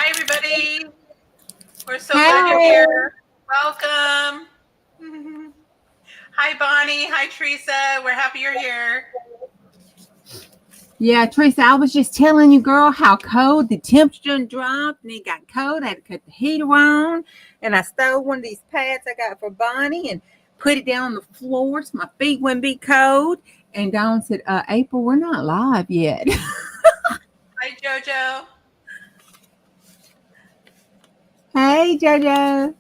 Hi, everybody. We're so glad you're Hi. here. Welcome. Hi, Bonnie. Hi, Teresa. We're happy you're here. Yeah, Teresa, I was just telling you, girl, how cold the temperature dropped and it got cold. I had to cut the heater on. And I stole one of these pads I got for Bonnie and put it down on the floor so my feet wouldn't be cold. And Dawn said, April, we're not live yet. Hi, JoJo. Hey, JoJo.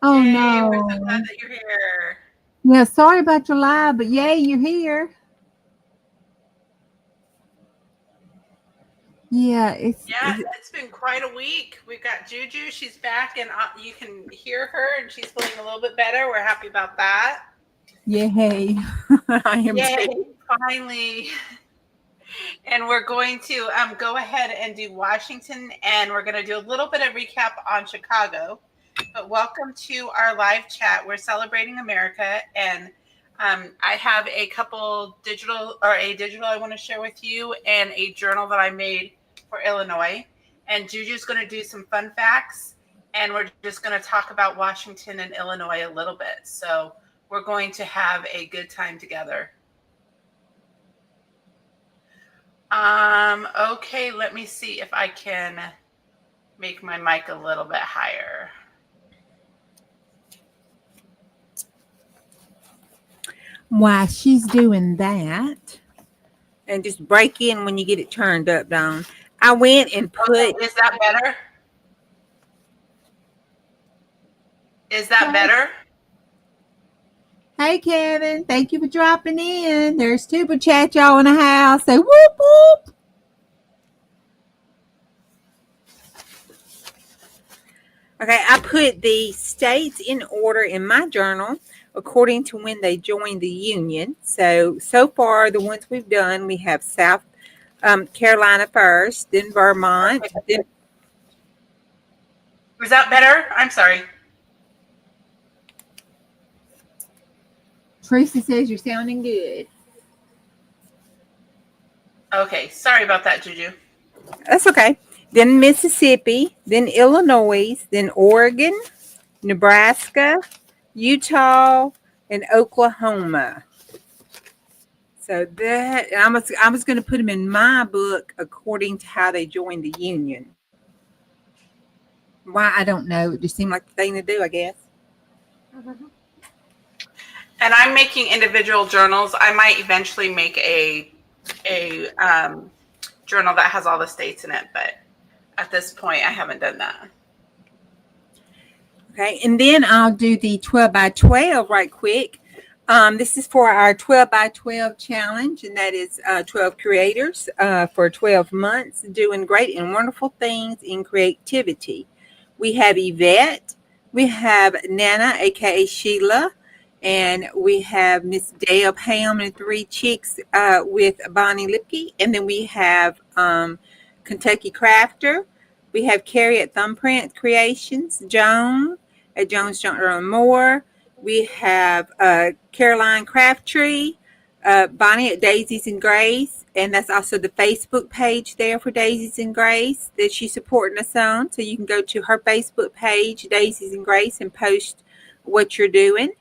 Oh, Yay. We're so glad no. that you're here. Yeah, sorry about your live, but yay, you're here. Yeah, Yeah, it's been quite a week. We've got Juju. She's back, and you can hear her, and she's feeling a little bit better. We're happy about that. yay. I am Yay, too. finally. And we're going to go ahead and do Washington, and we're going to do a little bit of recap on Chicago. But welcome to our live chat. We're celebrating America, and I have a digital I want to share with you, and a journal that I made for Illinois. And Juju's going to do some fun facts, and we're just going to talk about Washington and Illinois a little bit. So we're going to have a good time together. Okay, let me see if I can make my mic a little bit higher. While she's doing that, and just break in when you get it turned up, Dawn. I went and put. Okay, is that better? Is that better? Hey, Kevin. Thank you for dropping in. There's Tuba Chat, y'all in the house. Say whoop, whoop. Okay, I put the states in order in my journal according to when they joined the Union. So far, the ones we've done, we have South Carolina first, then Vermont. Then... Is that better? I'm sorry. Teresa says you're sounding good. Okay, sorry about that, Juju. That's okay. Then Mississippi, then Illinois, then Oregon, Nebraska, Utah, and Oklahoma. So that I was going to put them in my book according to how they joined the Union. Why, I don't know. It just seemed like the thing to do, I guess. And I'm making individual journals. I might eventually make a journal that has all the states in it, but at this point, I haven't done that. Okay, and then I'll do the 12 by 12 right quick. This is for our 12 by 12 challenge, and that is 12 creators for 12 months doing great and wonderful things in creativity. We have Yvette, we have Nana, aka Sheila, and we have Miss Deb Ham and 3 Chicks with Bonnie Lipke, and then we have Kentucky Crafter. We have Carrie at Thumbprint Creations, Joan at Jones Joner and More. We have Caroline Crabtree, Bonnie at Daisies and Grace, and that's also the Facebook page there for Daisies and Grace that she's supporting us on. So you can go to her Facebook page, Daisies and Grace, and post what you're doing.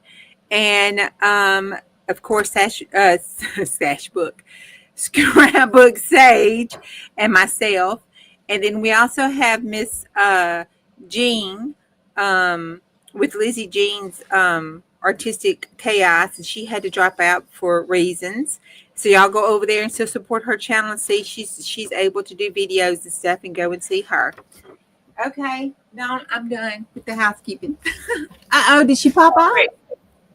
And of course, Scrapbook Sage, and myself. And then we also have Miss Jean with Lizzie Jean's Artistic Chaos, and she had to drop out for reasons. So y'all go over there and still support her channel and see she's able to do videos and stuff, and go and see her. Okay, no, I'm done with the housekeeping. Did she pop off? Great.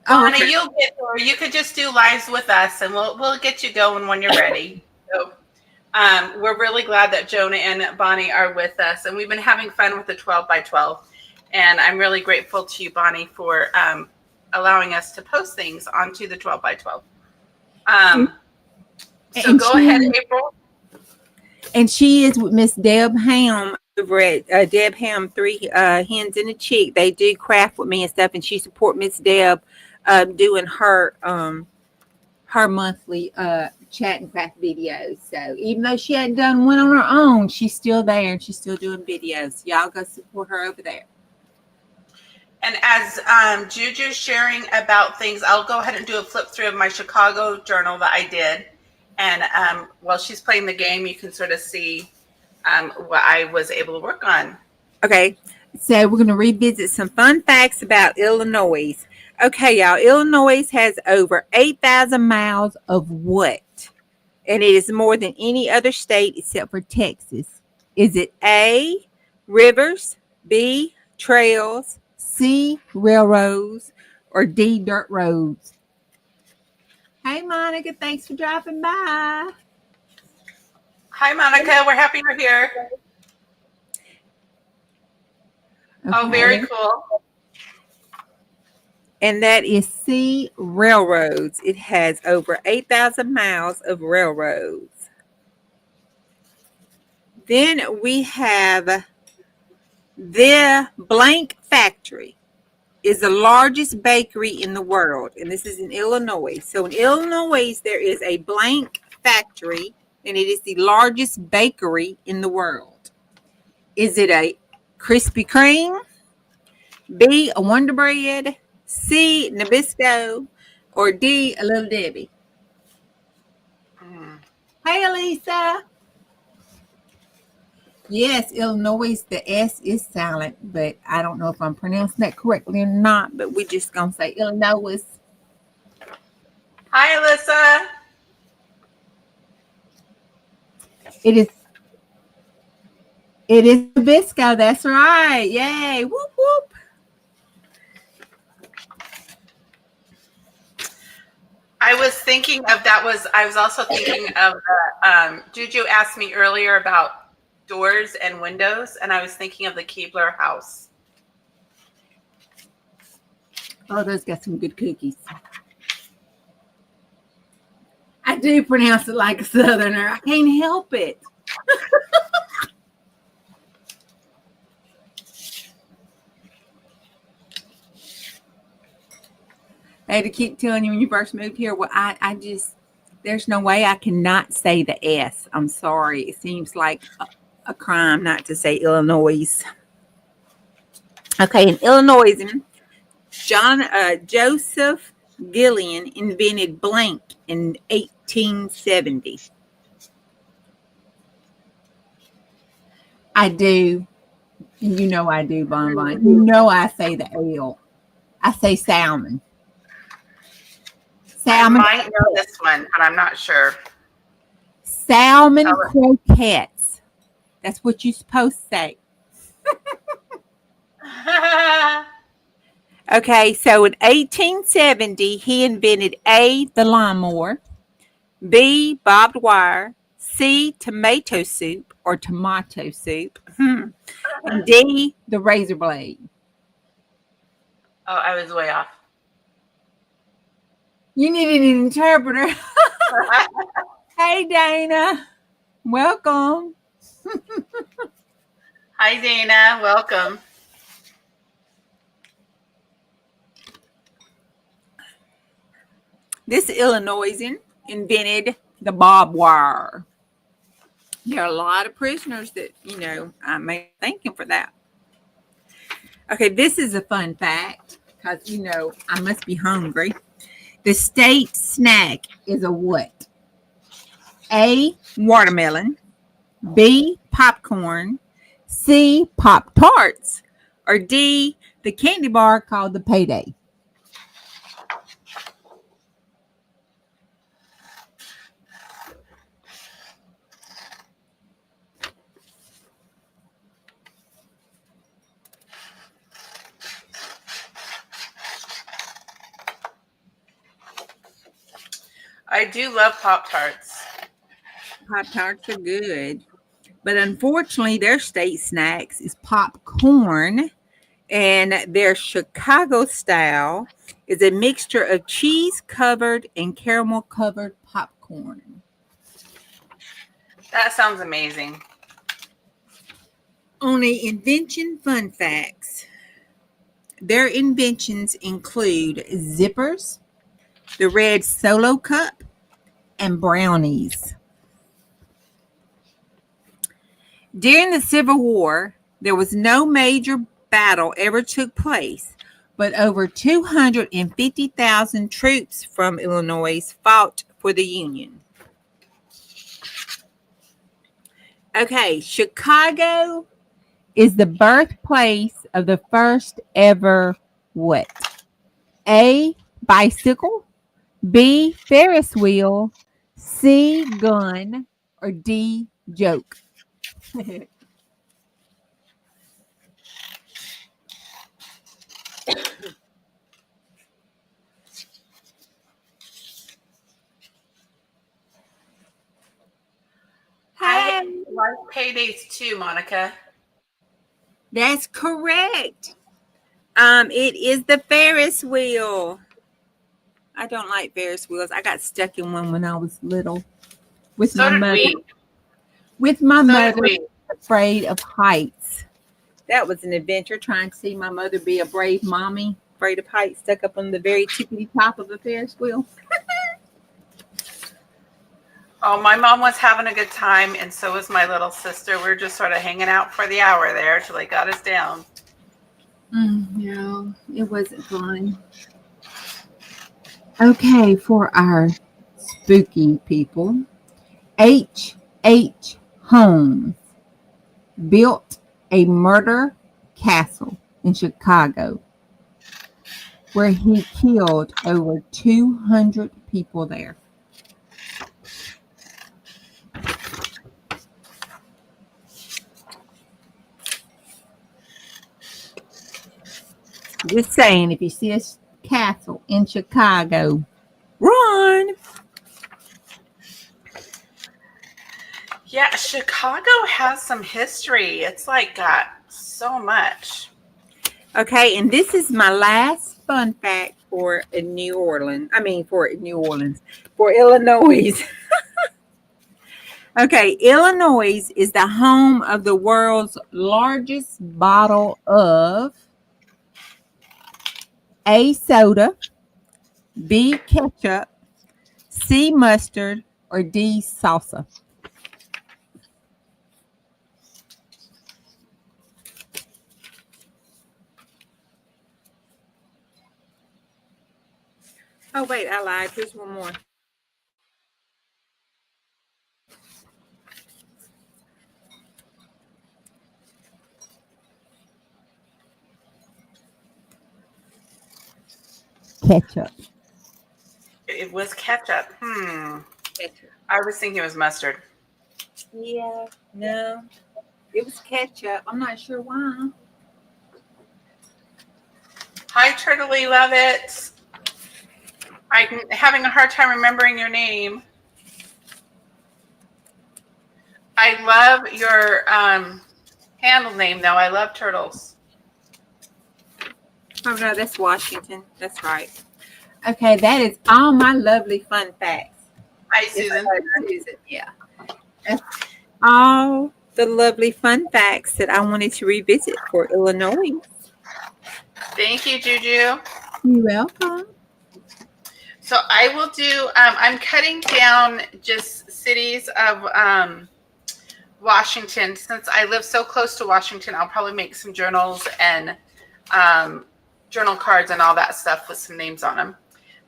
Bonnie, okay. You'll get there. You could just do lives with us, and we'll get you going when you're ready. So we're really glad that Jonah and Bonnie are with us, and we've been having fun with the 12 by 12. And I'm really grateful to you, Bonnie, for allowing us to post things onto the 12 by 12. So go ahead, April. And she is with Miss Deb Ham over at Deb Ham 3 Hens and a Chick. They do craft with me and stuff, and she support Miss Deb doing her monthly chat and craft videos. So even though she hadn't done one on her own, she's still there and she's still doing videos. Y'all go support her over there. And as Juju's sharing about things, I'll go ahead and do a flip through of my Chicago journal that I did. And while she's playing the game, you can sort of see what I was able to work on. Okay, so we're going to revisit some fun facts about Illinois. Okay, y'all, Illinois has over 8,000 miles of what? And it is more than any other state except for Texas. Is it A, rivers, B, trails, C, railroads, or D, dirt roads? Hey, Monica, thanks for dropping by. Hi, Monica. We're happy you're here. Okay. Oh, very cool. And that is C, railroads. It has over 8,000 miles of railroads. Then we have the blank factory is the largest bakery in the world. And this is in Illinois. So in Illinois, there is a blank factory, and it is the largest bakery in the world. Is it a Krispy Kreme, B, a Wonder Bread, C, Nabisco, or D, a Little Debbie? Hey, Elisa. Yes, Illinois, the S is silent, but I don't know if I'm pronouncing that correctly or not, but we're just going to say Illinois. Hi, Alyssa. It is Nabisco. That's right. Yay. Whoop, whoop. I was thinking of I was also thinking of Juju asked me earlier about doors and windows, and I was thinking of the Keebler house. Oh, those got some good cookies. I do pronounce it like a Southerner. I can't help it. I had to keep telling you when you first moved here. Well, I just, there's no way I cannot say the S. I'm sorry. It seems like a crime not to say Illinois. Okay, in Illinois, Joseph Gillian invented blank in 1870. I do. You know I do, Bon Bon. You know I say the L. I say salmon. Salmon. I might know this one, but I'm not sure. Salmon croquettes. That's what you're supposed to say. Okay, so in 1870, he invented A, the lawnmower, B, barbed wire, C, tomato soup, and D, the razor blade. Oh, I was way off. You needed an interpreter. Hey, Dana. Welcome. Hi, Dana. Welcome. This Illinoisan invented the barbed wire. There are a lot of prisoners that, I may thank him for that. Okay, this is a fun fact because, I must be hungry. The state snack is a what? A, watermelon, B, popcorn, C, Pop-Tarts, or D, the candy bar called the Payday. I do love Pop-Tarts. Pop-Tarts are good. But unfortunately, their state snacks is popcorn. And their Chicago style is a mixture of cheese-covered and caramel-covered popcorn. That sounds amazing. On the invention fun facts, their inventions include zippers, the red Solo cup, and brownies. During the Civil War, there was no major battle ever took place, but over 250,000 troops from Illinois fought for the Union. Okay, Chicago is the birthplace of the first ever what? A, bicycle, B, Ferris wheel, C, gun, or D, joke? I like paydays too, Monica. That's correct. It is the Ferris wheel. I don't like Ferris wheels. I got stuck in one when I was little with So my did mother. we. With my So did mother, we. afraid of heights. That was an adventure trying to see my mother be a brave mommy, afraid of heights, stuck up on the very tippity top of a Ferris wheel. Oh, my mom was having a good time, and so was my little sister. We were just sort of hanging out for the hour there till they got us down. No, it wasn't fun. Okay, for our spooky people, H. Holmes built a murder castle in Chicago where he killed over 200 people there. Just saying, if you see a castle in Chicago, run. Yeah, Chicago has some history. It's like got so much. Okay, and this is my last fun fact for New Orleans. For Illinois. Okay, Illinois is the home of the world's largest bottle of A, soda, B, ketchup, C, mustard, or D, salsa. Oh, wait, I lied. Here's one more. Ketchup. It was ketchup. Ketchup. I was thinking it was mustard. Yeah, no, it was ketchup. I'm not sure why. Hi, Turtley, love it. I'm having a hard time remembering your name. I love your handle name, though. I love turtles. Oh, no, that's Washington. That's right. Okay, that is all my lovely fun facts. Hi, Susan. Susan, yeah. That's all the lovely fun facts that I wanted to revisit for Illinois. Thank you, Juju. You're welcome. So I will do, I'm cutting down just cities of Washington. Since I live so close to Washington, I'll probably make some journals and journal cards and all that stuff with some names on them.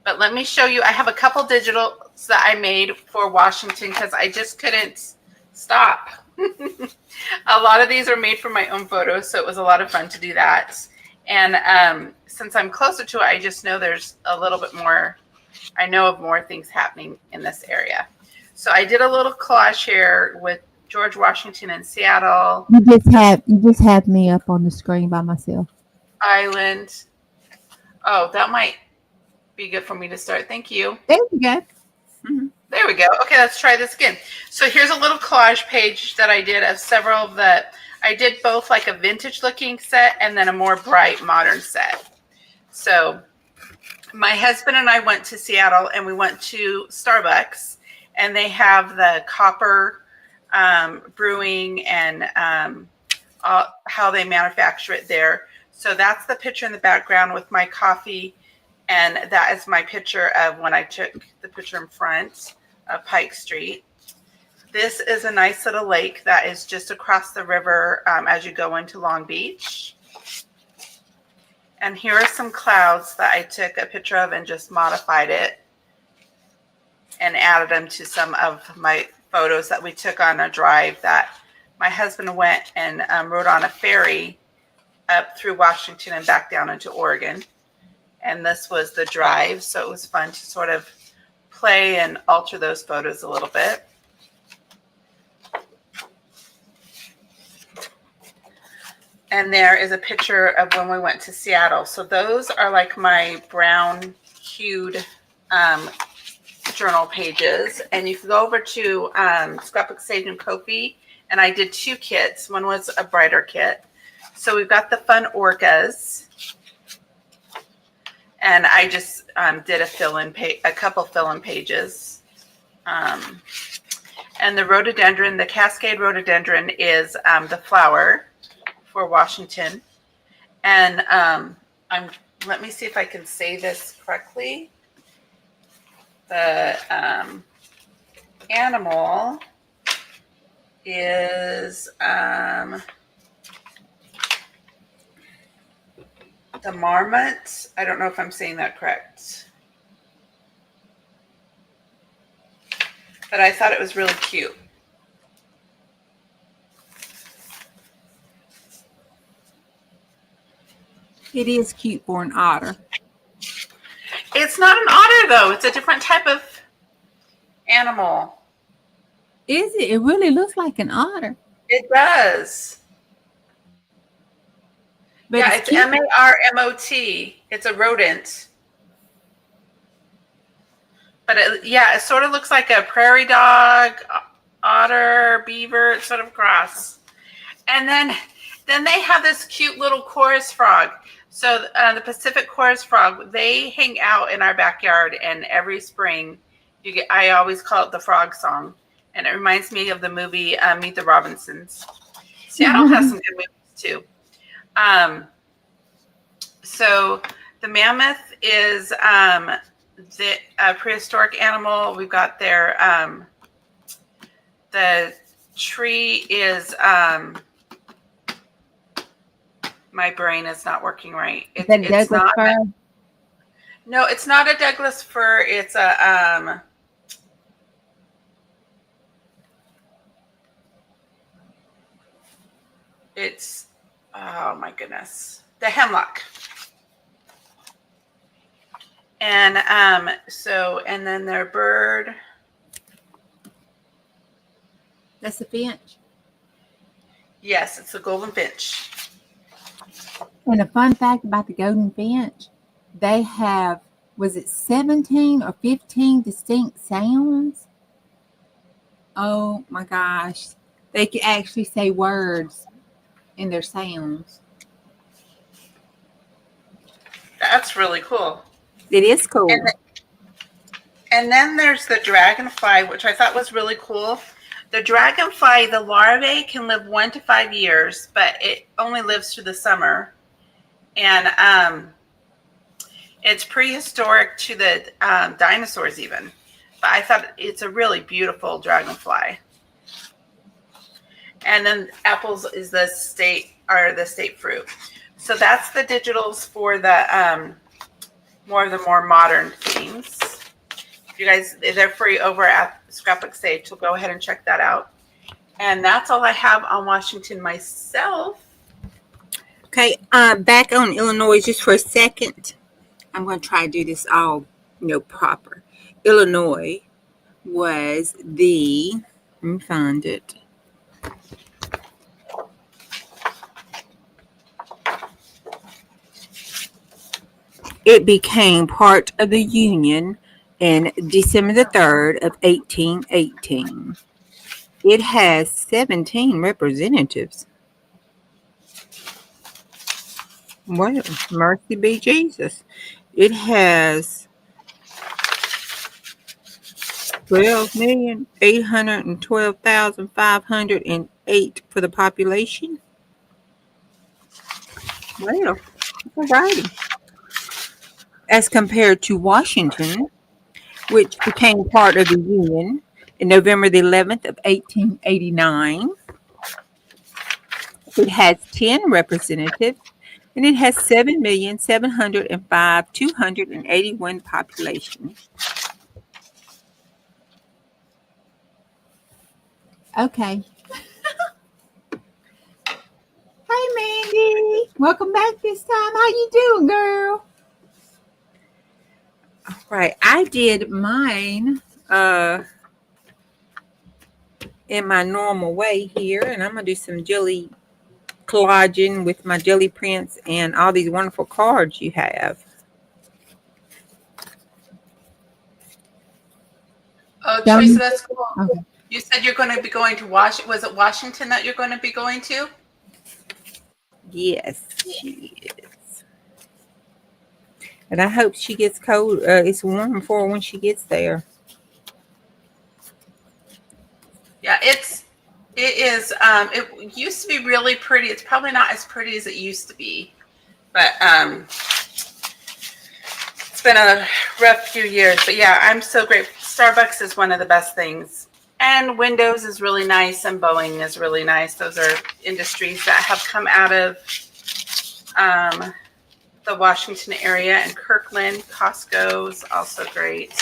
But let me show you, I have a couple digitals that I made for Washington because I just couldn't stop. A lot of these are made for my own photos, so it was a lot of fun to do that. And since I'm closer to it, I just know there's a little bit more, I know of more things happening in this area. So I did a little collage here with George Washington in Seattle. You just have me up on the screen by myself. Island. Oh, that might be good for me to start. Thank you. There you go. Mm-hmm. There we go. Okay, let's try this again. So here's a little collage page that I did of several of the, I did both like a vintage looking set and then a more bright modern set. So my husband and I went to Seattle and we went to Starbucks and they have the copper brewing and how they manufacture it there. So that's the picture in the background with my coffee. And that is my picture of when I took the picture in front Pike Street. This is a nice little lake that is just across the river as you go into Long Beach. And here are some clouds that I took a picture of and just modified it and added them to some of my photos that we took on a drive that my husband went and rode on a ferry up through Washington and back down into Oregon. And this was the drive, so it was fun to sort of play and alter those photos a little bit. And there is a picture of when we went to Seattle. So those are like my brown hued journal pages. And you can go over to ScrapBookSage and Ko-fi, and I did 2 kits. One was a brighter kit. So we've got the fun orcas. And I just did a couple fill-in pages. And the rhododendron, the Cascade rhododendron is the flower for Washington. And let me see if I can say this correctly. The animal is the marmot. I don't know if I'm saying that correct. But I thought it was really cute. It is cute for an otter. It's not an otter, though. It's a different type of animal. Is it? It really looks like an otter. It does. But yeah, it's marmot. It's a rodent. But it sort of looks like a prairie dog, otter, beaver, sort of cross. And then they have this cute little chorus frog. So the Pacific chorus frog, they hang out in our backyard, and every spring I always call it the frog song. And it reminds me of the movie Meet the Robinsons. Seattle has some good movies too. So the mammoth is the prehistoric animal. We've got there. The tree is. My brain is not working right. Is that Douglas fir? No, it's not a Douglas fir. It's a It's oh my goodness, the hemlock. And and then their bird. That's a finch. Yes, it's a golden finch. And a fun fact about the golden finch, they have, was it 17 or 15 distinct sounds? Oh my gosh. They can actually say words in their sounds. That's really cool. It is cool. And then there's the dragonfly, which I thought was really cool. The dragonfly, the larvae can live 1 to 5 years, but it only lives through the summer. And it's prehistoric to the dinosaurs even. But I thought it's a really beautiful dragonfly. And then apples is the state fruit. So that's the digitals for the more modern themes. If you guys, they're free over at ScrapBookSage, so go ahead and check that out. And that's all I have on Washington myself. Okay, back on Illinois just for a second. I'm going to try to do this all, proper. Illinois was let me find it. It became part of the Union in December the 3rd of 1818. It has 17 representatives. Well, mercy be Jesus. It has 12,812,508 for the population. Well, all righty. As compared to Washington, which became part of the Union in November the 11th of 1889. It has 10 representatives, and it has 7,705,281 population. Okay. Hey, Mandy. Welcome back this time. How you doing, girl? All right. I did mine in my normal way here, and I'm going to do some jelly collaging with my jelly prints and all these wonderful cards you have. Oh, Teresa, that's cool. Okay. You said you're going to be going to Washington. Was it Washington that you're going to be going to? Yes, she is. And I hope she gets cold. It's warm for her when she gets there. Yeah, it is. It used to be really pretty. It's probably not as pretty as it used to be, but it's been a rough few years. But yeah, I'm so grateful. Starbucks is one of the best things, and Windows is really nice, and Boeing is really nice. Those are industries that have come out of the Washington area, and Kirkland. Costco is also great.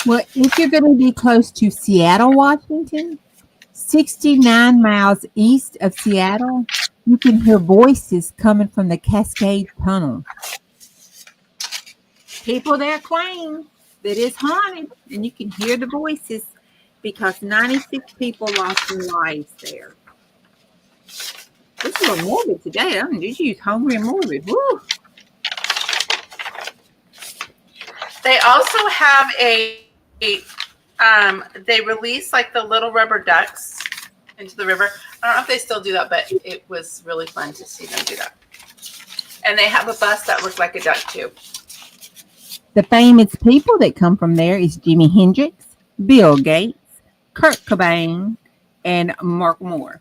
Well, if you're going to be close to Seattle, Washington, 69 miles east of Seattle, you can hear voices coming from the Cascade Tunnel. People there claim that it's haunted, and you can hear the voices because 96 people lost their lives there. This is a little morbid today. I mean, did you use hungry and morbid? Woo. They also have they release like the little rubber ducks into the river. I don't know if they still do that, but it was really fun to see them do that. And they have a bus that looked like a duck too. The famous people that come from there is Jimi Hendrix, Bill Gates, Kurt Cobain, and Mark Moore.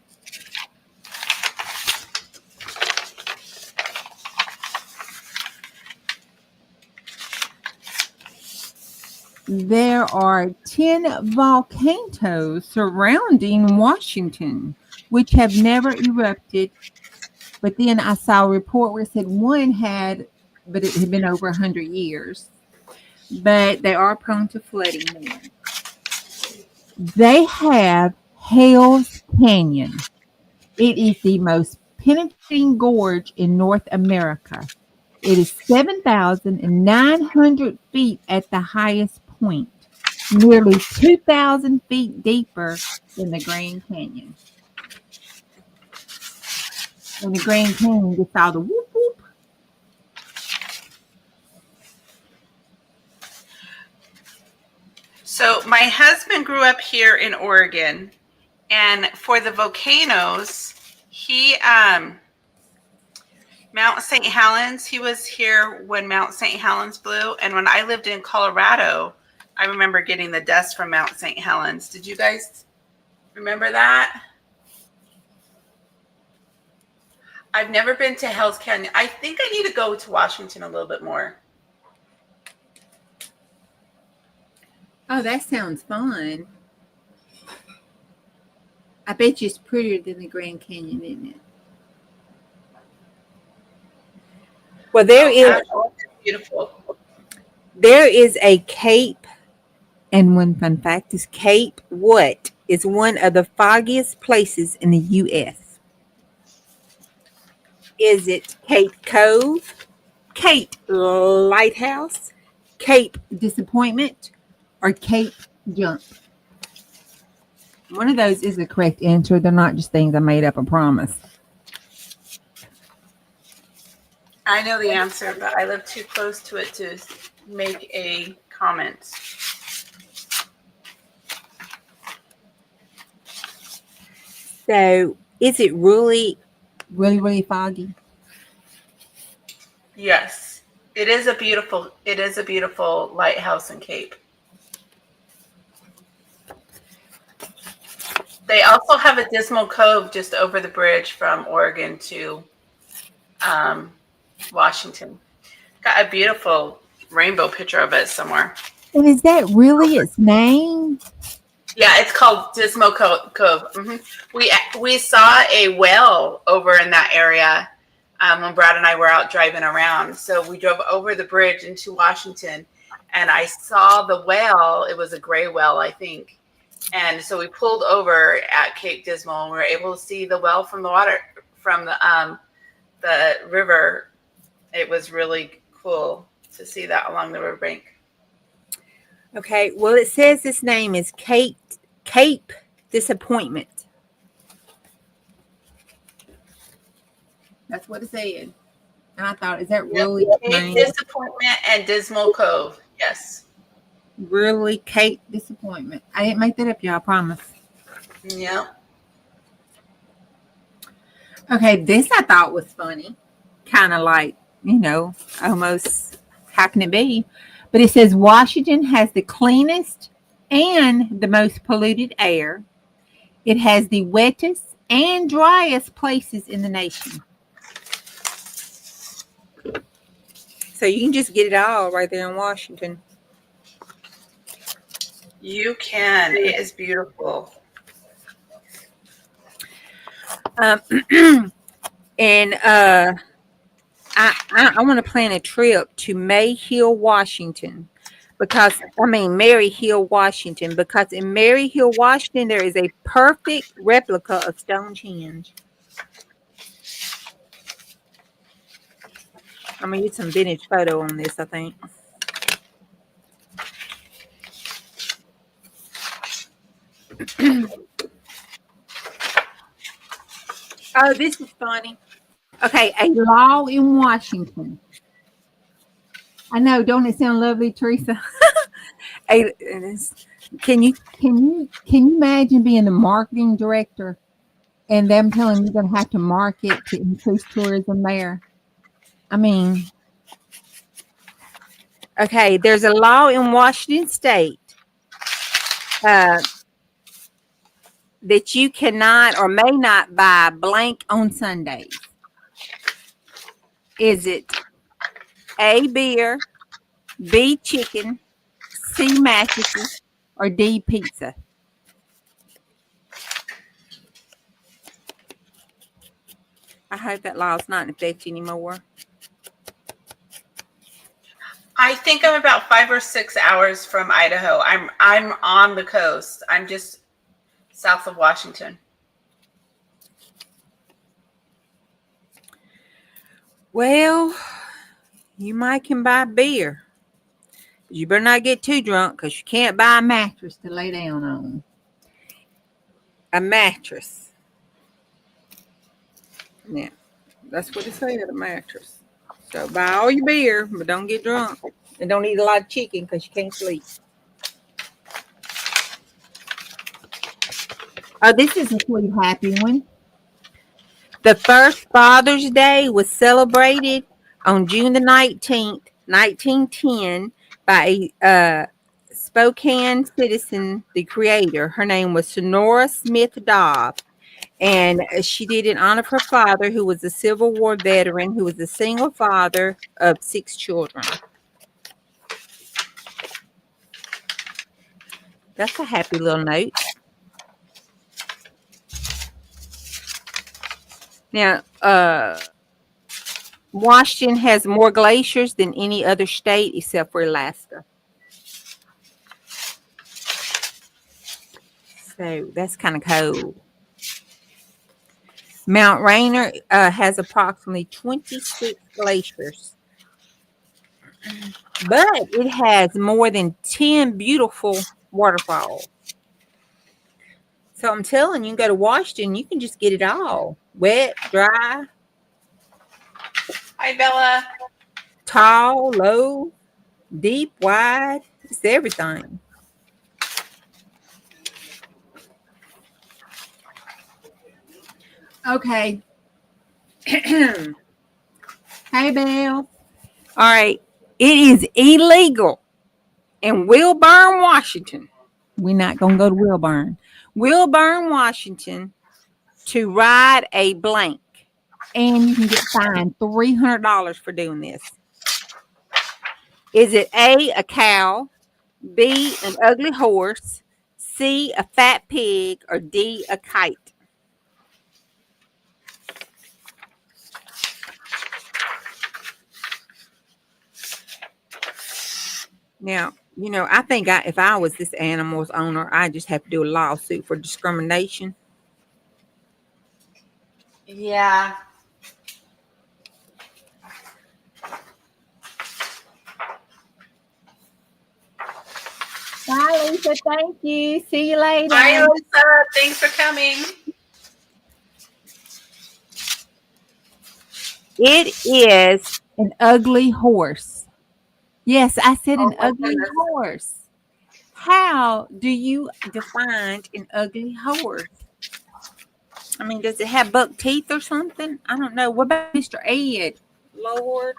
There are 10 volcanoes surrounding Washington, which have never erupted. But then I saw a report where it said one had, but it had been over 100 years. But they are prone to flooding there. They have Hell's Canyon. It is the most penetrating gorge in North America. It is 7,900 feet at the highest point, nearly 2,000 feet deeper than the Grand Canyon. And the Grand Canyon gets all the whoop whoop. So my husband grew up here in Oregon, and for the volcanoes, he Mount St. Helens, he was here when Mount St. Helens blew. And when I lived in Colorado, I remember getting the dust from Mount St. Helens. Did you guys remember that? I've never been to Hell's Canyon. I think I need to go to Washington a little bit more. Oh, that sounds fun. I bet you it's prettier than the Grand Canyon, isn't it? Well, there is beautiful. There is a Cape, and one fun fact is Cape What is one of the foggiest places in the U.S. Is it Cape Cove, Cape Lighthouse, Cape Disappointment, or Cape Jump? One of those is the correct answer. They're not just things I made up, I promise. I know the answer, but I live too close to it to make a comment. So, is it really foggy? Yes, it is a beautiful lighthouse in Cape. They also have a Dismal Cove just over the bridge from Oregon to Washington. Got a beautiful rainbow picture of it somewhere. And is that really its name? Yeah, it's called Dismal Cove. We saw a whale over in that area when Brad and I were out driving around. So we drove over the bridge into Washington, and I saw the whale. It was a gray whale, I think. And so we pulled over at Cape Dismal, and we were able to see the whale from the water, from the river. It was really cool to see that along the riverbank. Okay, well, it says this name is Cape Disappointment. That's what it said. And I thought, is that really Cape Disappointment and Dismal Cove. Yes. Really, Cape Disappointment. I didn't make that up, y'all, I promise. Yeah. Okay, this I thought was funny. Kind of like, almost, how can it be? but it says Washington has the cleanest and the most polluted air. It has the wettest and driest places in the nation. So you can just get it all right there in Washington. You can. It is beautiful. And I want to plan a trip to Mary Hill, Washington, because in Mary Hill, Washington, there is a perfect replica of Stonehenge. I'm gonna get some vintage photo on this, I think. Oh, this is funny. Okay, a law in Washington. I know, don't it sound lovely, Teresa? Can you imagine being the marketing director and them telling you you're going to have to market to increase tourism there? Okay, there's a law in Washington State that you cannot or may not buy blank on Sundays. Is it A, beer, B, chicken, C, mattresses, or D, pizza? I hope that law is not in effect anymore. I think I'm about 5 or 6 hours from Idaho. I'm on the coast. I'm just south of Washington. Well, you might can buy beer. But you better not get too drunk because you can't buy a mattress to lay down on. A mattress. Yeah, that's what it said, a mattress. So buy all your beer, but don't get drunk. And don't eat a lot of chicken because you can't sleep. Oh, this is a sweet, happy one. The first Father's Day was celebrated on June the 19th, 1910, by a Spokane citizen, the creator. Her name was Sonora Smith Dobb. And she did in honor of her father, who was a Civil War veteran, who was a single father of 6 children. That's a happy little note. Now, Washington has more glaciers than any other state except for Alaska. So that's kind of cold. Mount Rainier has approximately 26 glaciers. But it has more than 10 beautiful waterfalls. So I'm telling you, go to Washington, you can just get it all. Wet, dry. Hi, Bella. Tall, low, deep, wide. It's everything. Okay. Hey, Bill. All right. It is illegal in Wilburn, Washington. We're not going to go to Wilburn. Wilburn, Washington, to ride a blank. And you can get fined $300 for doing this. Is it A, a cow, B, an ugly horse, C, a fat pig, or D, a kite? Now, I think if I was this animal's owner, I'd just have to do a lawsuit for discrimination. Yeah. Bye, Lisa. Thank you. See you later. Bye, Lisa. Thanks for coming. It is. An ugly horse. Yes, I said Oh an my ugly goodness. horse. How do you define an ugly horse? I mean, does it have buck teeth or something? I don't know. What about Mr. Ed? Lord.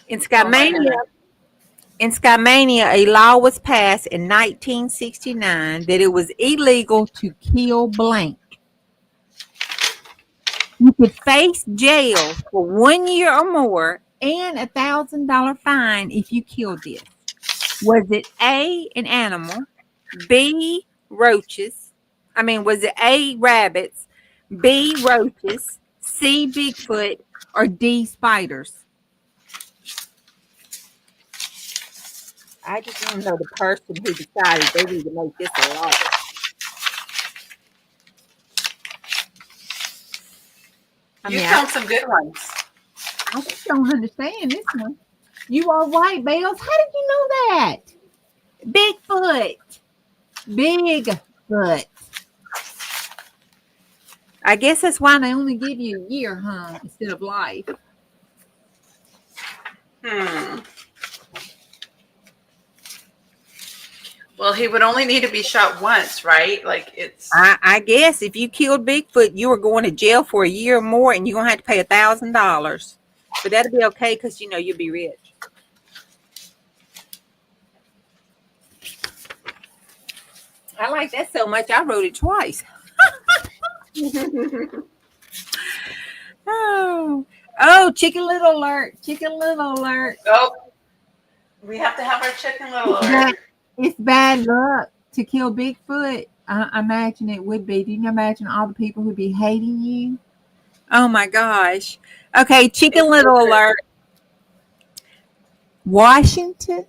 In Skymania, a law was passed in 1969 that it was illegal to kill blank. You could face jail for 1 year or more and $1,000 fine if you killed it. Was it A, an animal, B, roaches? Was it A, rabbits, B, roaches, C, Bigfoot, or D, spiders? I just want to know the person who decided they need to make this a law. You found some good ones. I just don't understand this one. You are right, Bells. How did you know that? Bigfoot. Bigfoot. I guess that's why they only give you a year, huh? Instead of life. Well, he would only need to be shot once, right? Like it's. I guess if you killed Bigfoot, you were going to jail for a year or more, and you're gonna have to pay $1,000. But that'll be okay because you'll be rich. I like that so much. I wrote it twice. Oh, Chicken Little alert! Chicken Little alert! Oh, we have to have our Chicken Little alert. It's bad luck to kill Bigfoot. I imagine it would be. Do you imagine all the people who'd be hating you? Oh my gosh. Okay, Chicken Little alert. Washington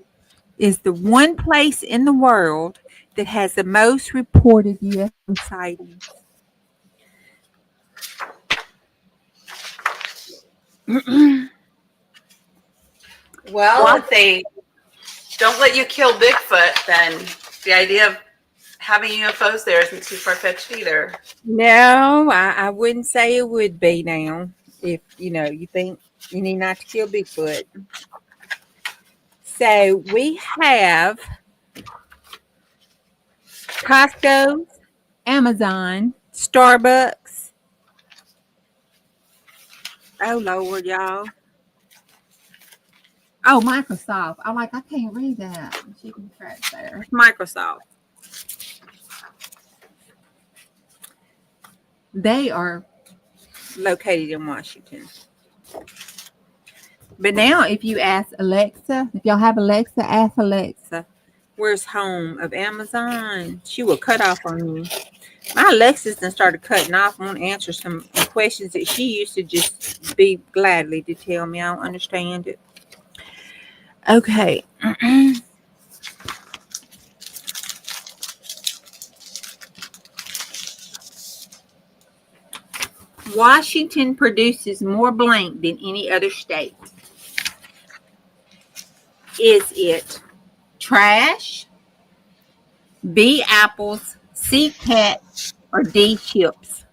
is the one place in the world that has the most reported UFO sightings. Well, if they don't let you kill Bigfoot, then the idea of having UFOs there isn't too far-fetched either. No, I wouldn't say it would be now. If you think you need not to kill Bigfoot. So we have Costco, Amazon, Starbucks. Oh Lord, y'all. Oh, Microsoft. I can't read that. Chicken cracks there. Microsoft. They are located in Washington. But now if you ask Alexa, if y'all have Alexa, ask Alexa, where's home of Amazon? She will cut off on you. My Alexa's done started cutting off. I want to answer some questions that she used to just be gladly to tell me. I don't understand it. Okay. Washington produces more blank than any other state. Is it trash, B, apples, C, cats, or D, chips?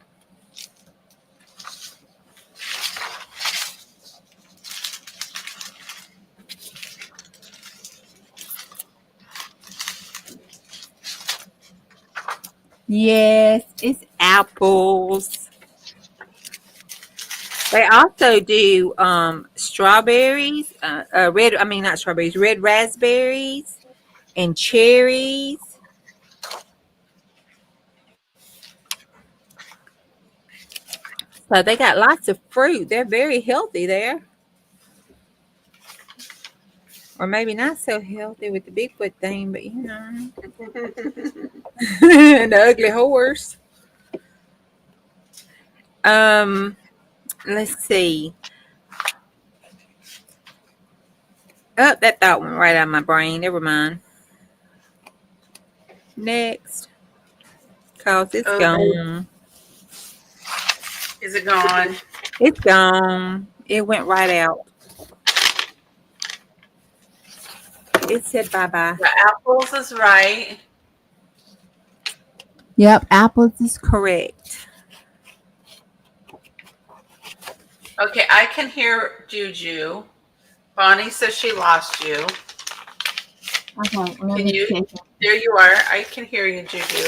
Yes, it's apples. They also do strawberries, red raspberries and cherries. So they got lots of fruit. They're very healthy there. Or maybe not so healthy with the Bigfoot thing, but the ugly horse. Let's see. Oh, that thought went right out of my brain. Never mind. Next. Cause it's gone. Is it gone? It's gone. It went right out. It said bye-bye. The apples is right. Yep, apples is Correct. Okay, I can hear Juju. Bonnie says she lost you. okay. Let Can me you? check. There you are. I can hear you, Juju.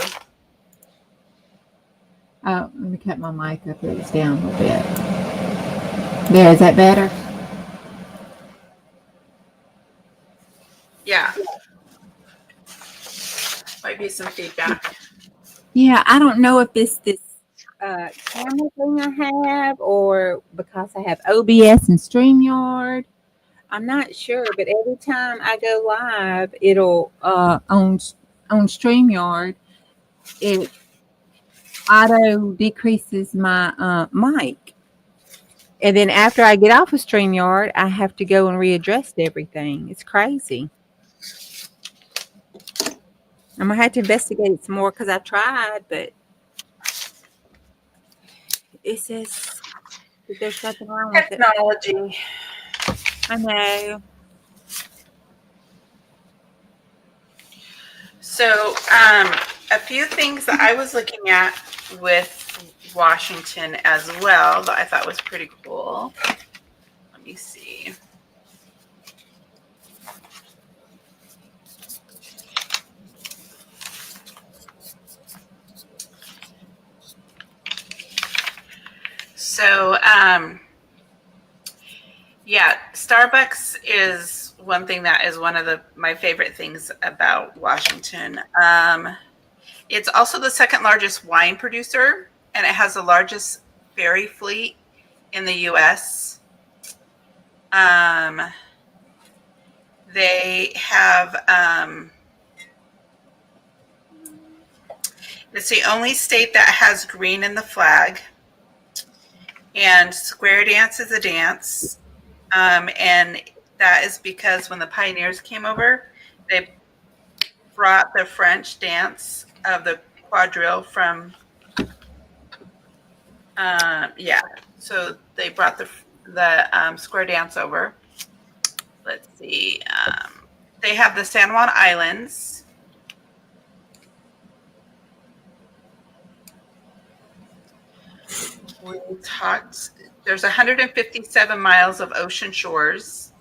Oh, let me cut my mic up. It was down a little bit. There, is that better? Yeah. Might be some feedback. Yeah, I don't know if it's this camera thing I have or because I have OBS and StreamYard. I'm not sure, but every time I go live, it'll on StreamYard, it auto decreases my mic. And then after I get off of StreamYard, I have to go and readjust everything. It's crazy. I'm gonna have to investigate it some more because I've tried, but it says that there's nothing wrong with it. Technology. I know. So, a few things that I was looking at with Washington as well that I thought was pretty cool. Let me see. So, yeah, Starbucks is one thing that is one of my favorite things about Washington. It's also the second largest wine producer, and it has the largest ferry fleet in the U.S. They have, it's the only state that has green in the flag, and square dance is a dance. And that is because when the pioneers came over, they brought the French dance of the quadrille from, so they brought the square dance over. Let's see. They have the San Juan Islands. We talked, there's 157 miles of ocean shores.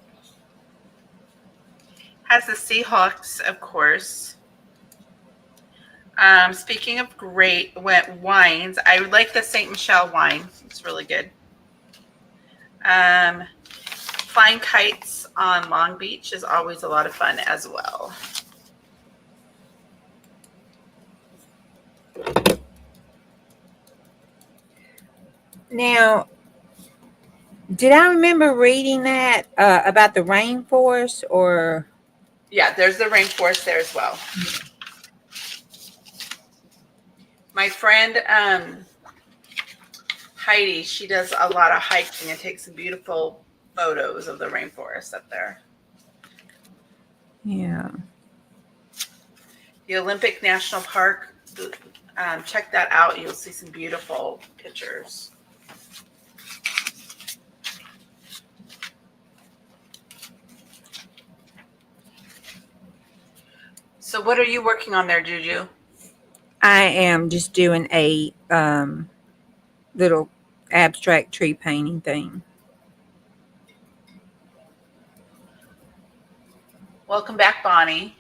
Has the Seahawks, of course. Speaking of great wines, I would like the Saint Michelle wine. It's really good. Flying kites on Long Beach is always a lot of fun as well. Now, did I remember reading that about the rainforest or? Yeah, there's the rainforest there as well. My friend Heidi, she does a lot of hiking and takes some beautiful photos of the rainforest up there. Yeah. The Olympic National Park, check that out. You'll see some beautiful pictures. So what are you working on there, Juju? I am just doing a little abstract tree painting thing. Welcome back, Bonnie.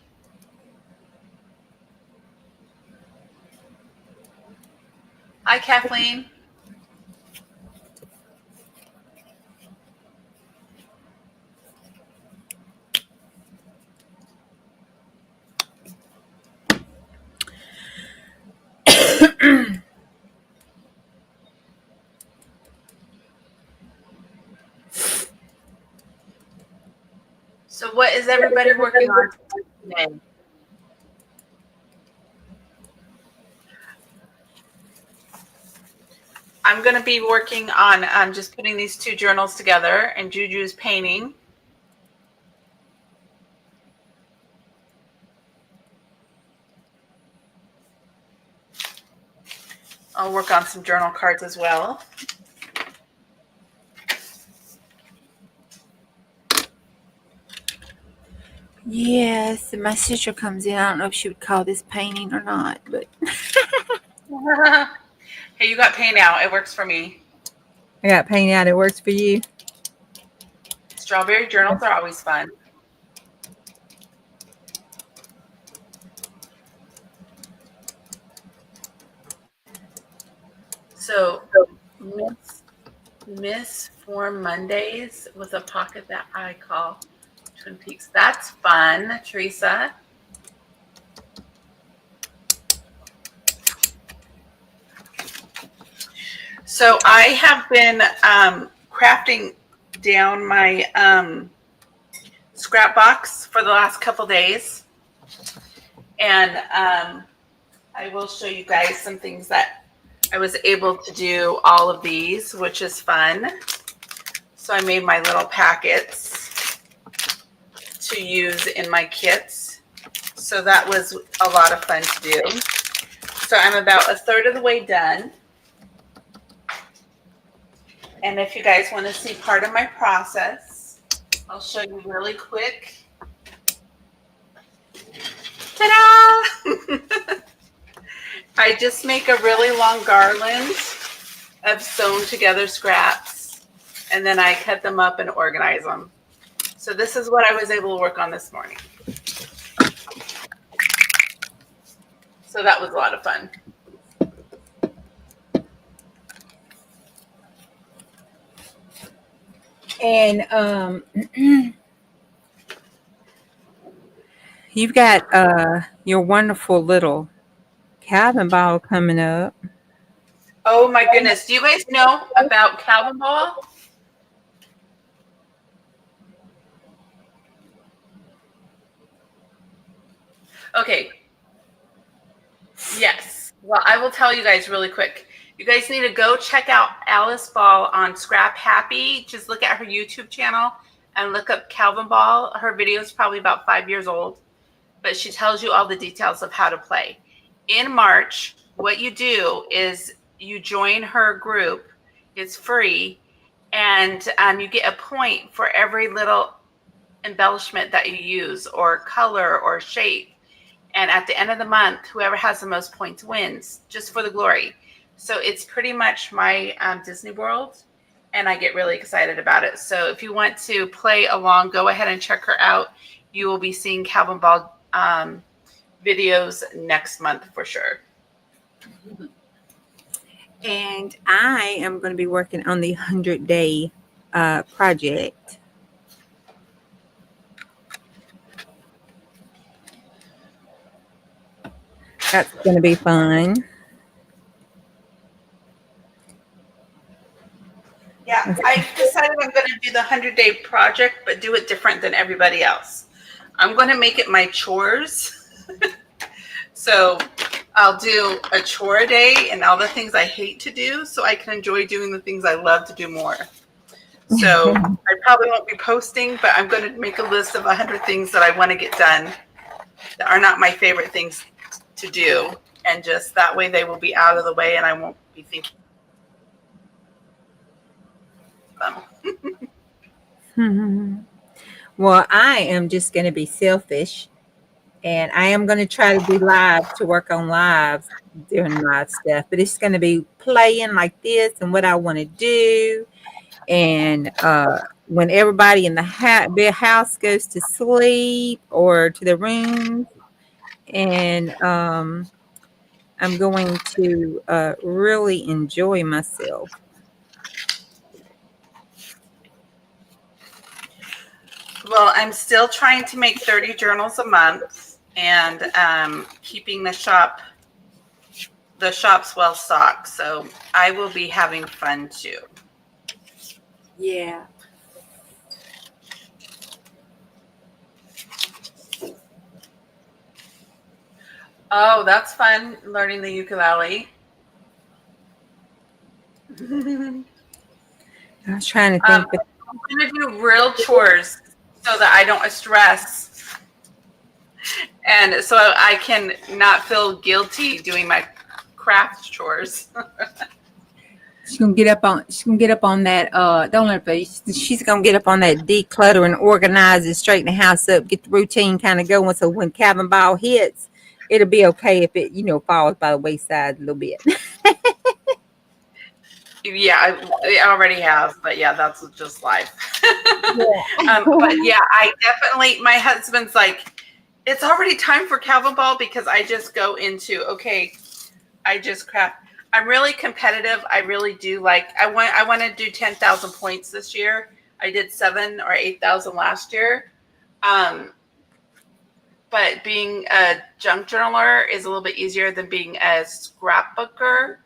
Hi, Kathleen. So what is everybody working on today? I'm going to be working on just putting these two journals together, and Juju's painting. I'll work on some journal cards as well. Yes, my sister comes in. I don't know if she would call this painting or not, but Hey, you got paint out. It works for me. I got paint out. It works for you. Strawberry journals are always fun. So, Miss for Mondays with a pocket that I call Twin Peaks. That's fun, Teresa. So I have been crafting down my scrap box for the last couple days. And I will show you guys some things that I was able to do all of these, which is fun. So I made my little packets to use in my kits. So that was a lot of fun to do. So I'm about a third of the way done. And if you guys want to see part of my process, I'll show you really quick. Ta-da! I just make a really long garland of sewn together scraps, and then I cut them up and organize them. So this is what I was able to work on this morning. So that was a lot of fun. And you've got your wonderful little Calvin ball coming up. Oh my goodness. Do you guys know about Calvin Ball? Okay. Yes. Well, I will tell you guys really quick. You guys need to go check out Alice Ball on Scrap Happy. Just look at her YouTube channel and look up Calvin Ball. Her video is probably about 5 years old, but she tells you all the details of how to play. In March, what you do is you join her group. It's free, and you get a point for every little embellishment that you use, or color, or shape. And at the end of the month, whoever has the most points wins, just for the glory. So it's pretty much my Disney World, and I get really excited about it. So if you want to play along, go ahead and check her out. You will be seeing Calvin Ball videos next month for sure. And I am going to be working on the 100-day project. That's going to be fun. Yeah, I decided I'm going to do the 100-day project, but do it different than everybody else. I'm going to make it my chores. So I'll do a chore a day and all the things I hate to do, so I can enjoy doing the things I love to do more. So I probably won't be posting, but I'm going to make a list of 100 things that I want to get done that are not my favorite things to do. And just that way they will be out of the way and I won't be thinking them. Well, I am just going to be selfish, and I am going to try to do live, to work on lives, doing live stuff, but it's going to be playing like this and what I want to do. And when everybody in the house goes to sleep or to their rooms, and I'm going to really enjoy myself. Well, I'm still trying to make 30 journals a month, and keeping the shops well stocked. So I will be having fun too. Yeah. Oh, that's fun, learning the ukulele. I was trying to think, but I'm going to do real chores so that I don't stress and so I can not feel guilty doing my craft chores. she's gonna get up on that. Don't let her. She's gonna get up on that declutter and organize and straighten the house up, get the routine kind of going. So when cabin ball hits, it'll be okay if it falls by the wayside a little bit. Yeah, it already has, but yeah, that's just life. Yeah. But yeah, I definitely, my husband's like, it's already time for cabin ball because I just go into, okay, I just craft. I'm really competitive. I really do like, I want to do 10,000 points this year. I did 7 or 8,000 last year. Um, but being a junk journaler is a little bit easier than being a scrapbooker.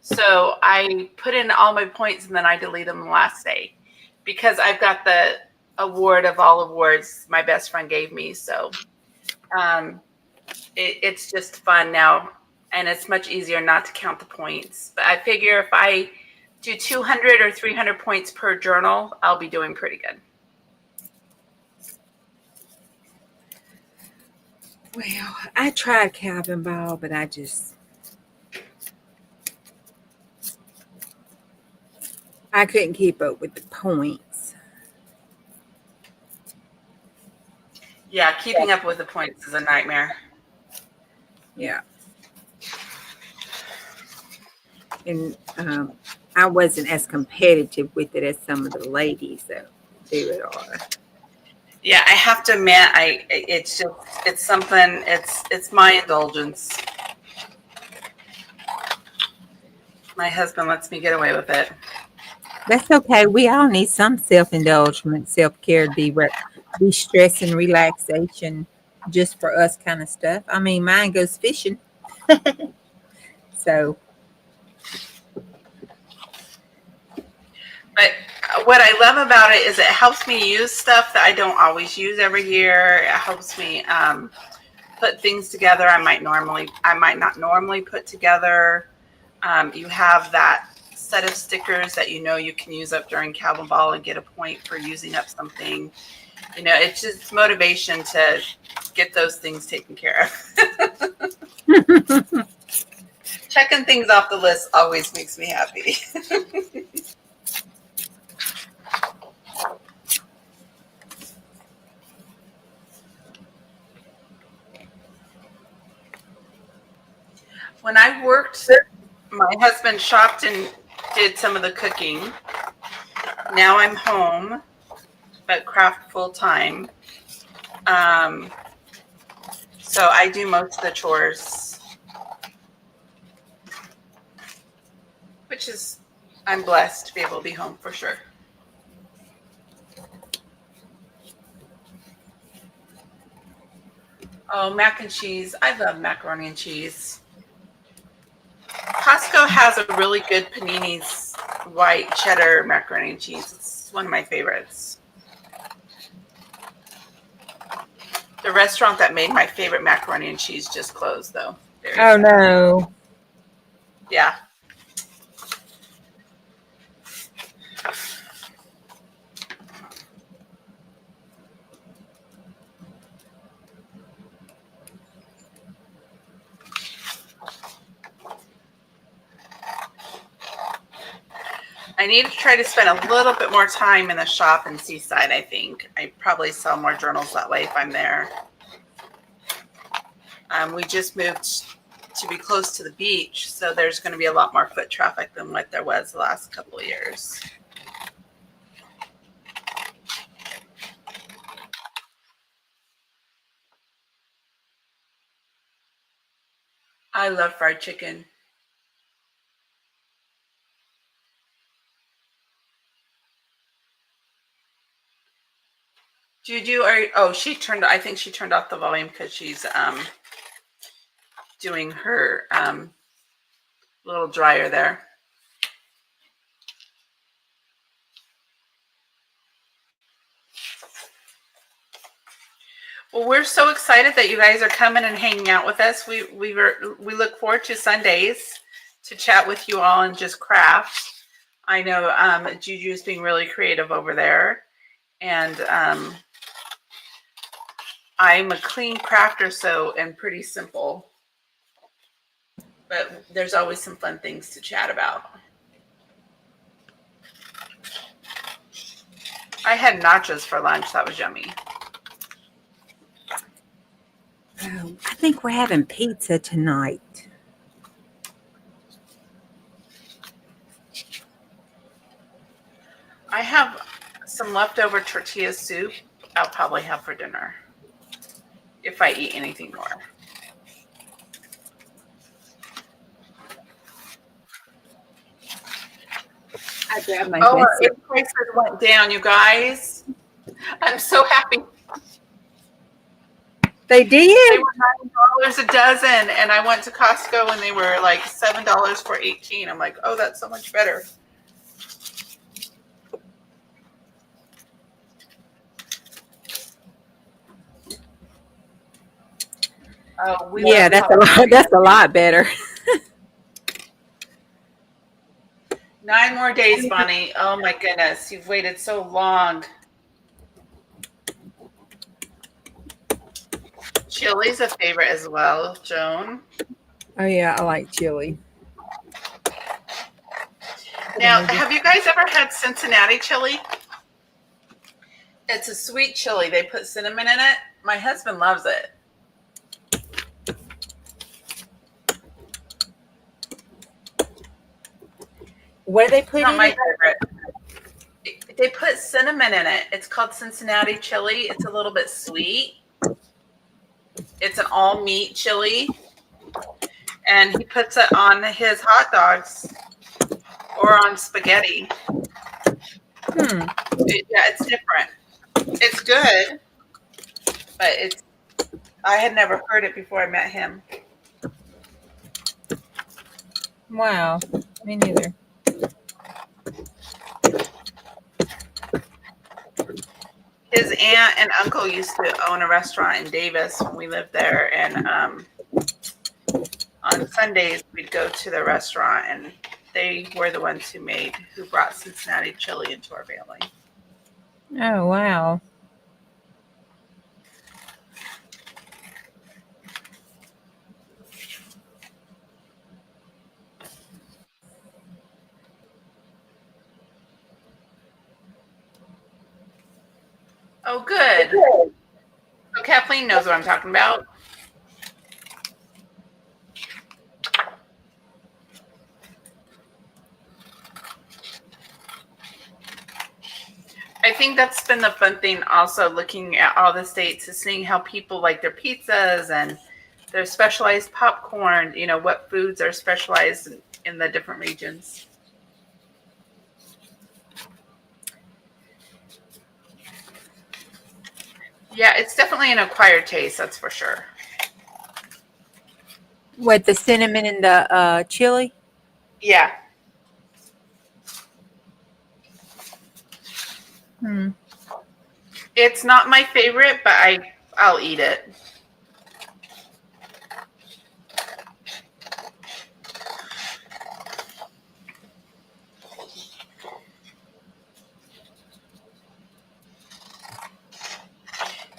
So I put in all my points and then I delete them the last day because I've got the award of all awards my best friend gave me. So it's just fun now, and it's much easier not to count the points. But I figure if I do 200 or 300 points per journal, I'll be doing pretty good. Well, I tried cabin ball, but I couldn't keep up with the points. Yeah, keeping up with the points is a nightmare. Yeah. And I wasn't as competitive with it as some of the ladies that do it are. Yeah, I have to admit, it's something. It's my indulgence. My husband lets me get away with it. That's okay. We all need some self-indulgence, self-care, de-stress and relaxation just for us kind of stuff. I mean, mine goes fishing. So, But what I love about it is it helps me use stuff that I don't always use every year. It helps me put things together I might not normally put together. You have that set of stickers that you can use up during cabin ball and get a point for using up something. It's just motivation to get those things taken care of. Checking things off the list always makes me happy. When I worked, my husband shopped and did some of the cooking. Now I'm home, but craft full time. So I do most of the chores, which is, I'm blessed to be able to be home for sure. Oh, mac and cheese. I love macaroni and cheese. Costco has a really good Panini's white cheddar macaroni and cheese. It's one of my favorites. The restaurant that made my favorite macaroni and cheese just closed, though. oh no. Yeah. I need to try to spend a little bit more time in the shop in Seaside, I think. I probably sell more journals that way if I'm there. We just moved to be close to the beach, so there's going to be a lot more foot traffic than what there was the last couple of years. I love fried chicken. Juju, I think she turned off the volume because she's doing her little dryer there. Well, we're so excited that you guys are coming and hanging out with us. We look forward to Sundays to chat with you all and just craft. I know Juju's being really creative over there, and I'm a clean crafter, and pretty simple. But there's always some fun things to chat about. I had nachos for lunch. That was yummy. Oh, I think we're having pizza tonight. I have some leftover tortilla soup I'll probably have for dinner if I eat anything more. I grabbed my Oh, best. our prices went down, you guys. I'm so happy. They did? They were $9 a dozen, and I went to Costco and they were like $7 for 18. I'm like, oh, that's so much better. Oh, Yeah, that's a lot. That's a lot better. 9 more days, Bonnie. Oh my goodness, you've waited so long. Chili's a favorite as well, Joan. Oh yeah, I like chili. Now, have you guys ever had Cincinnati chili? It's a sweet chili. They put cinnamon in it. My husband loves it. What do they put Not in my it? favorite. They put cinnamon in it. It's called Cincinnati chili. It's a little bit sweet. It's an all meat chili. And he puts it on his hot dogs or on spaghetti. Yeah, it's different. It's good, but I had never heard it before I met him. Wow, me neither. His aunt and uncle used to own a restaurant in Davis when we lived there, and on Sundays we'd go to the restaurant, and they were the ones who brought Cincinnati chili into our family. Oh wow. Oh, good. So Kathleen knows what I'm talking about. I think that's been the fun thing also, looking at all the states, is seeing how people like their pizzas and their specialized popcorn, what foods are specialized in the different regions. Yeah, it's definitely an acquired taste, that's for sure. What, the cinnamon and the chili? Yeah. It's not my favorite, but I'll eat it.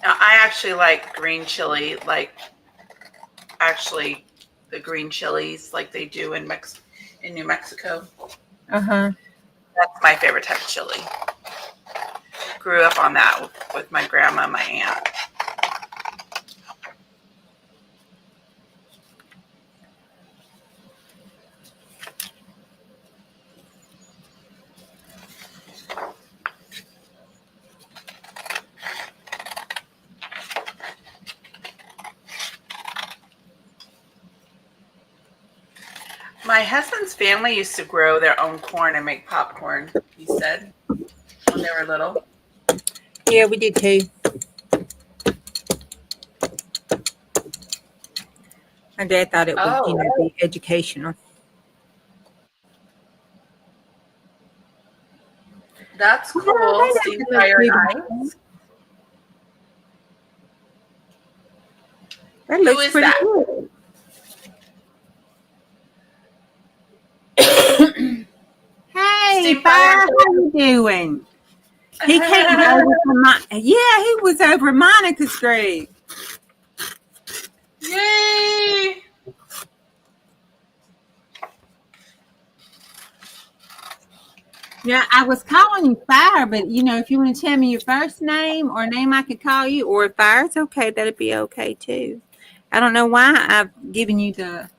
Now, I actually like green chili, the green chilies like they do in New Mexico. Uh-huh. That's my favorite type of chili. Grew up on that with my grandma and my aunt. My husband's family used to grow their own corn and make popcorn, he said, when they were little. Yeah, we did too. My dad thought it would, be educational. That's cool. Steamed fire and ice. That Who looks is pretty that? good. Hey, Steam Fire, Fire. how you doing? He came over from he was over at Monica's grave. Yay! Yeah, I was calling you Fire, but if you want to tell me your first name or name I could call you, or if Fire's okay, that'd be okay too. I don't know why I've given you the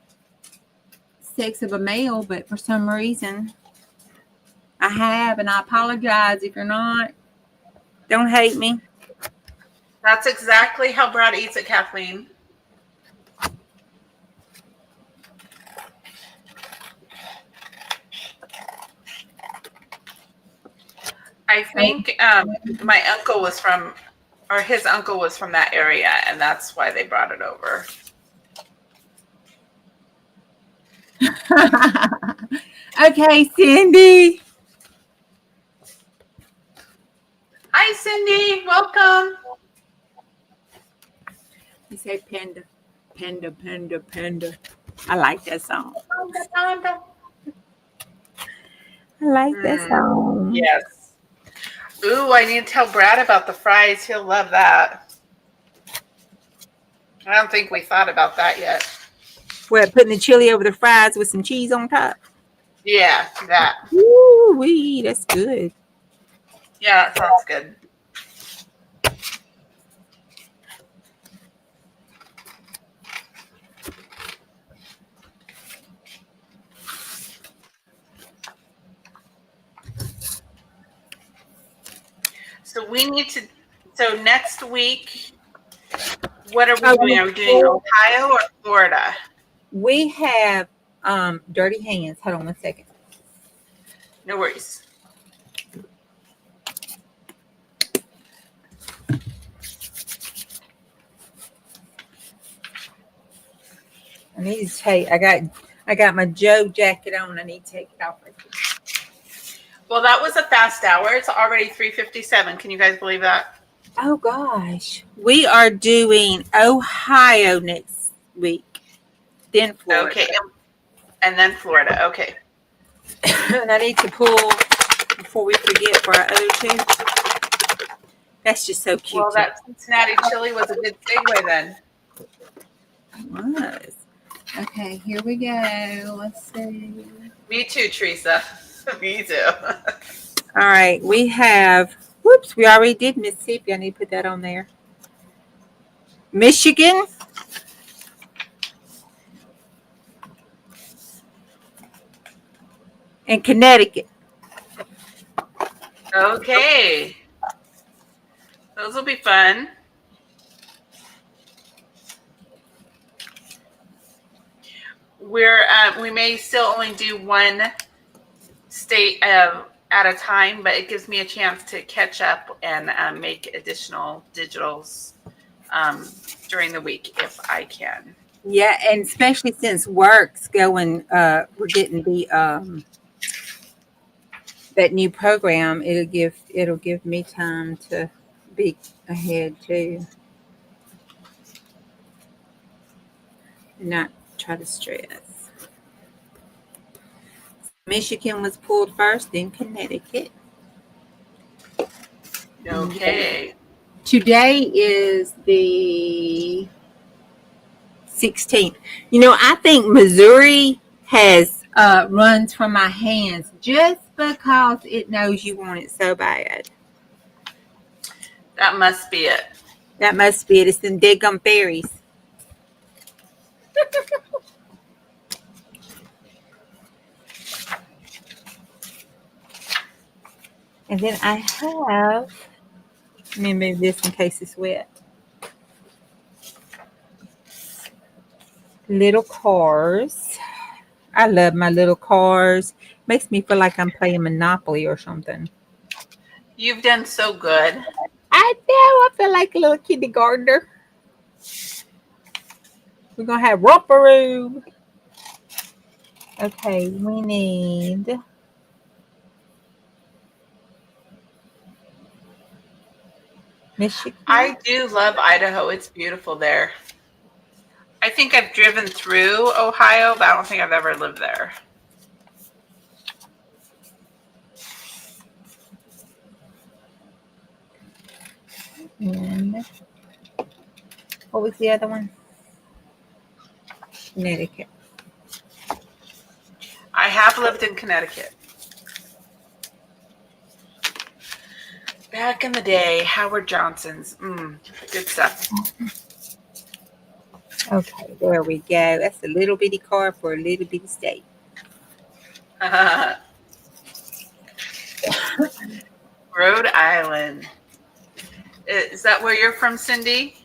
sex of a male, but for some reason I have, and I apologize if you're not. Don't hate me. That's exactly how Brad eats it, Kathleen. I think my uncle was from, or his uncle was from that area, and that's why they brought it over. Okay, Cindy. Hi, Cindy. Welcome. You say panda, panda, panda, panda. I like that song. I like that song. Yes. Ooh, I need to tell Brad about the fries. He'll love that. I don't think we thought about that yet. What, putting the chili over the fries with some cheese on top? Yeah, that. Ooh, wee, that's good. Yeah, that sounds good. So we need to, so next week, what are we doing? Are we doing Ohio or Florida? We have dirty hands. Hold on one second. No worries. I need to take. I got my Joe jacket on. I need to take it off. Well, that was a fast hour. It's already 3:57. Can you guys believe that? Oh gosh, we are doing Ohio next week, then Florida. Okay, and then Florida. Okay. And I need to pull before we forget for our other two. That's just so cute. Well, that Cincinnati chili was a good segue then. It was. Okay, here we go. Let's see. Me too, Teresa. Me too. All right, we have. Whoops, we already did Mississippi. I need to put that on there. Michigan. And Connecticut. Okay. Those will be fun. We may still only do one state at a time, but it gives me a chance to catch up and make additional digitals during the week if I can. Yeah, and especially since work's going, we're getting the that new program. It'll give me time to be ahead too, and not try to stress. Michigan was pulled first, then Connecticut. Okay. Today is the 16th. I think Missouri has runs from my hands just because it knows you want it so bad. That must be it. That must be it. It's them daggum fairies. And then I have, let me move this in case it's wet. Little cars. I love my little cars. Makes me feel like I'm playing Monopoly or something. You've done so good. I know. I feel like a little kindergartner. We're going to have romperoo. Okay, we need Michigan. I do love Idaho. It's beautiful there. I think I've driven through Ohio, but I don't think I've ever lived there. And what was the other one? Connecticut. I have lived in Connecticut. Back in the day, Howard Johnson's. Good stuff. Okay, there we go. That's a little bitty car for a little bitty state. Rhode Island. Is that where you're from, Cindy?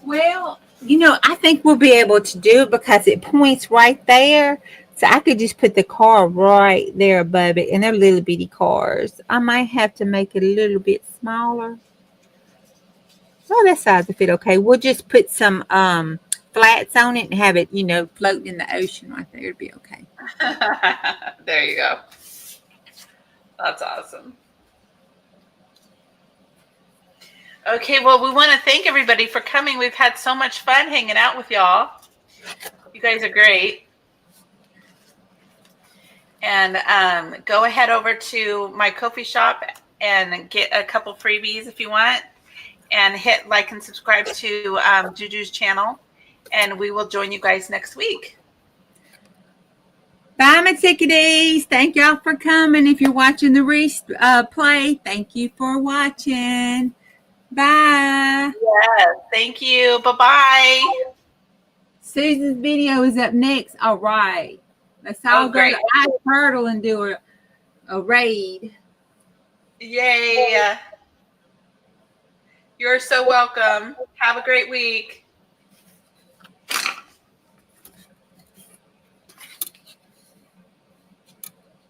Well, I think we'll be able to do it because it points right there. So I could just put the car right there above it, and they're little bitty cars. I might have to make it a little bit smaller. Oh, that size will fit okay. We'll just put some flats on it and have it, floating in the ocean right there. It'll be okay. There you go. That's awesome. Okay, well, we want to thank everybody for coming. We've had so much fun hanging out with y'all. You guys are great. And go ahead over to my Ko-fi shop and get a couple freebies if you want. And hit like and subscribe to Juju's channel. And we will join you guys next week. Bye, my ticketies. Thank y'all for coming. If you're watching the replay, thank you for watching. Bye. Yes, thank you. Bye-bye. Susan's video is up next. All right. Let's all go to Ice Turtle and do a raid. Yay. You're so welcome. Have a great week.